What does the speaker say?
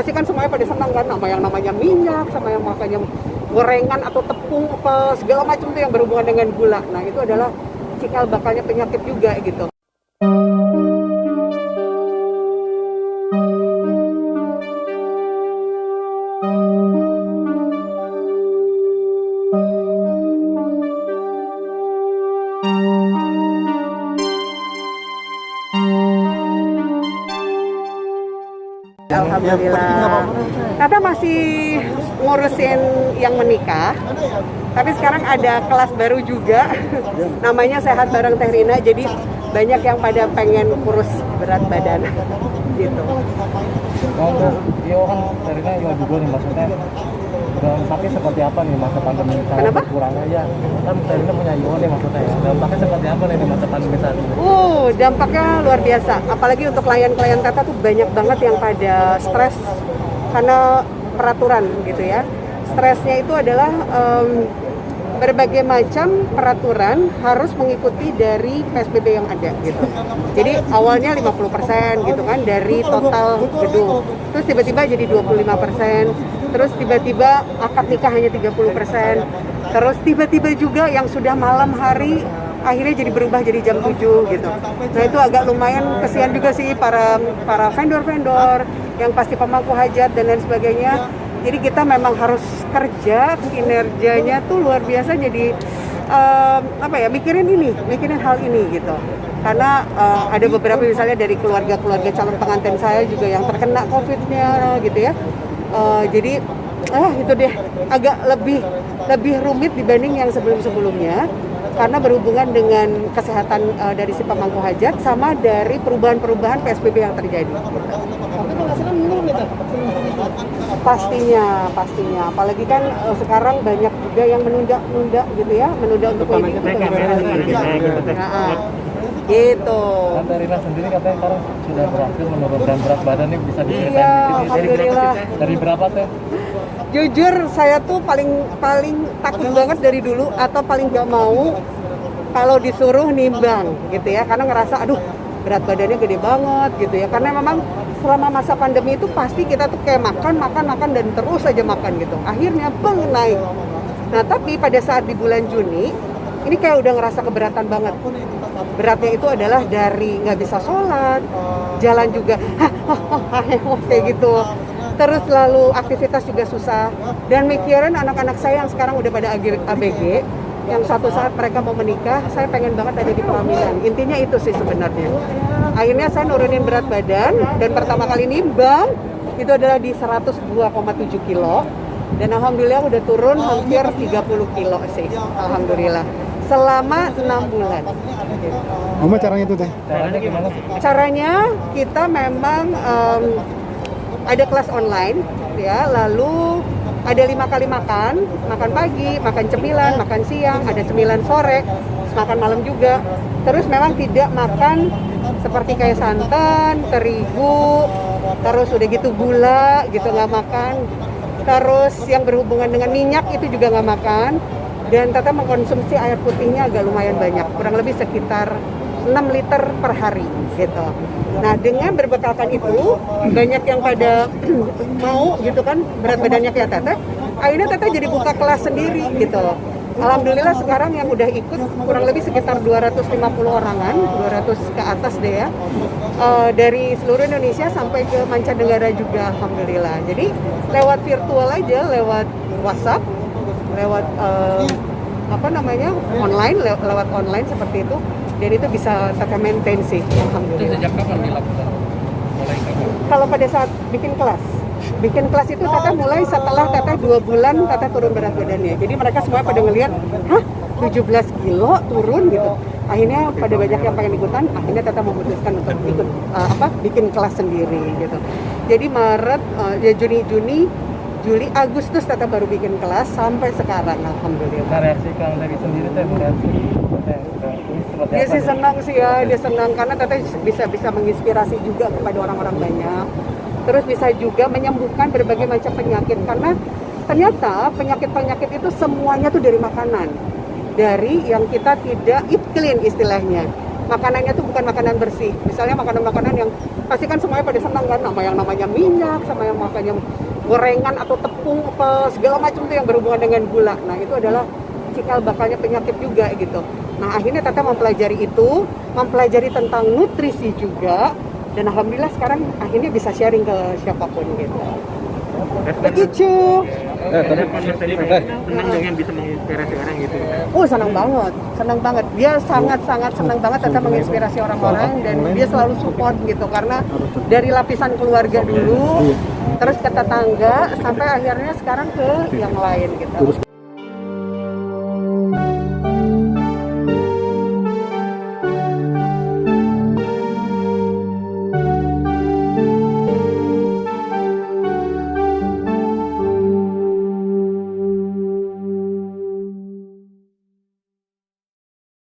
pasti kan semuanya pada senang kan sama yang namanya minyak, sama yang makanya gorengan atau tepung apa segala macam tuh yang berhubungan dengan gula. Nah itu adalah cikal bakalnya penyakit juga gitu. Alhamdulillah. Tata masih ngurusin yang menikah, tapi sekarang ada kelas baru juga, namanya Sehat Bareng Teh Rina. Jadi banyak yang pada pengen kurus berat badan, gitu. Oh, iya kan Teh Rina juga nih maksudnya. Dampaknya seperti apa nih masa pandemi saat berkurangnya ya? Kan Teh Rina punya IO nih maksudnya ya. Dampaknya seperti apa nih di masa pandemi saat ini? Dampaknya luar biasa. Apalagi untuk klien-klien Tata tuh banyak banget yang pada stres karena peraturan gitu ya. Stresnya itu adalah berbagai macam peraturan harus mengikuti dari PSBB yang ada gitu. Jadi awalnya 50% gitu kan dari total gedung. Terus tiba-tiba jadi 25%. Terus tiba-tiba akad nikah hanya 30%. Terus tiba-tiba juga yang sudah malam hari akhirnya jadi berubah jadi jam 7 gitu. Nah itu agak lumayan kesian juga sih para vendor-vendor yang pasti pemangku hajat dan lain sebagainya. Jadi kita memang harus kerja, kinerjanya tuh luar biasa. Jadi mikirin hal ini gitu. Karena ada beberapa misalnya dari keluarga calon pengantin saya juga yang terkena COVID-nya gitu ya. Jadi itu deh agak lebih rumit dibanding yang sebelumnya karena berhubungan dengan kesehatan dari si pemangku hajat sama dari perubahan PSBB yang terjadi. Tapi kalau nggak salah menurun nih Teh. Pastinya. Apalagi kan sekarang banyak juga yang menunda gitu ya, menunda untuk wedding gitu. Kan Teh Rina sendiri katanya sekarang sudah berhasil menurunkan berat badan nih, bisa diceritain Iya, dikit. alhamdulillah. Dari berapa Teh? Jujur saya tuh paling takut banget dari dulu atau paling gak mau kalau disuruh nimbang gitu ya, karena ngerasa aduh berat badannya gede banget gitu ya, karena memang selama masa pandemi itu pasti kita tuh kayak makan dan terus aja makan gitu, akhirnya naik. Nah tapi pada saat di bulan Juni ini kayak udah ngerasa keberatan banget. Beratnya itu adalah dari nggak bisa sholat, jalan juga kayak gitu. Terus lalu aktivitas juga susah. Dan mikirin anak-anak saya yang sekarang udah pada ABG, yang suatu saat mereka mau menikah, saya pengen banget ada di pelaminan. Intinya itu sih sebenarnya. Akhirnya saya nurunin berat badan, dan pertama kali nimbang itu adalah di 102,7 kilo. Dan alhamdulillah udah turun hampir 30 kilo sih, alhamdulillah. Selama 6 bulan. Gimana caranya itu Teh? Caranya gimana? Caranya kita memang ada kelas online ya, lalu ada 5 kali makan pagi, makan cemilan, makan siang, ada cemilan sore, makan malam juga. Terus memang tidak makan seperti kayak santan, terigu, terus udah gitu gula gitu nggak makan. Terus yang berhubungan dengan minyak itu juga nggak makan. Dan Tata mengkonsumsi air putihnya agak lumayan banyak, kurang lebih sekitar 6 liter per hari gitu. Nah dengan berbekalkan itu banyak yang pada mau gitu kan berat badannya kayak Tata. Akhirnya Tata jadi buka kelas sendiri gitu. Alhamdulillah sekarang yang udah ikut kurang lebih sekitar 250 orangan, 200 ke atas deh ya. Dari seluruh Indonesia sampai ke mancanegara juga alhamdulillah. Jadi lewat virtual aja, lewat WhatsApp, lewat online, lewat online seperti itu. Dan itu bisa Tata maintain sih, alhamdulillah. Itu sejak kapan dilakukan? Mulai kapan? Kalau pada saat bikin kelas itu Tata mulai setelah Tata 2 bulan Tata turun berat badannya. Jadi mereka semua pada ngelihat, 17 kilo turun gitu. Akhirnya pada banyak yang pengen ikutan, akhirnya Tata memutuskan untuk ikut bikin kelas sendiri gitu. Jadi Maret, Juli, Agustus Tata baru bikin kelas sampai sekarang, alhamdulillah. Nah, reaksi Kang dari sendiri Teh Dia sih senang sih ya, dia senang karena Tata bisa menginspirasi juga kepada orang-orang banyak. Terus bisa juga menyembuhkan berbagai macam penyakit karena ternyata penyakit itu semuanya tuh dari makanan. Dari yang kita tidak eat clean istilahnya. makanannya tuh bukan makanan bersih. Misalnya makanan-makanan yang pasti kan semuanya pada senang kan, yang namanya minyak, sama yang makanya gorengan atau tepung apa segala macam tuh yang berhubungan dengan gula. Nah itu adalah cikal bakalnya penyakit juga gitu. Nah akhirnya Tata mempelajari itu, mempelajari tentang nutrisi juga, dan alhamdulillah sekarang akhirnya bisa sharing ke siapapun gitu. Begitu. Senang dengan bisa menginspirasi orang gitu. Oh senang banget. Dia sangat senang banget Tata menginspirasi orang-orang dan dia selalu support gitu karena dari lapisan keluarga dulu, terus ke tetangga sampai akhirnya sekarang ke yang lain gitu.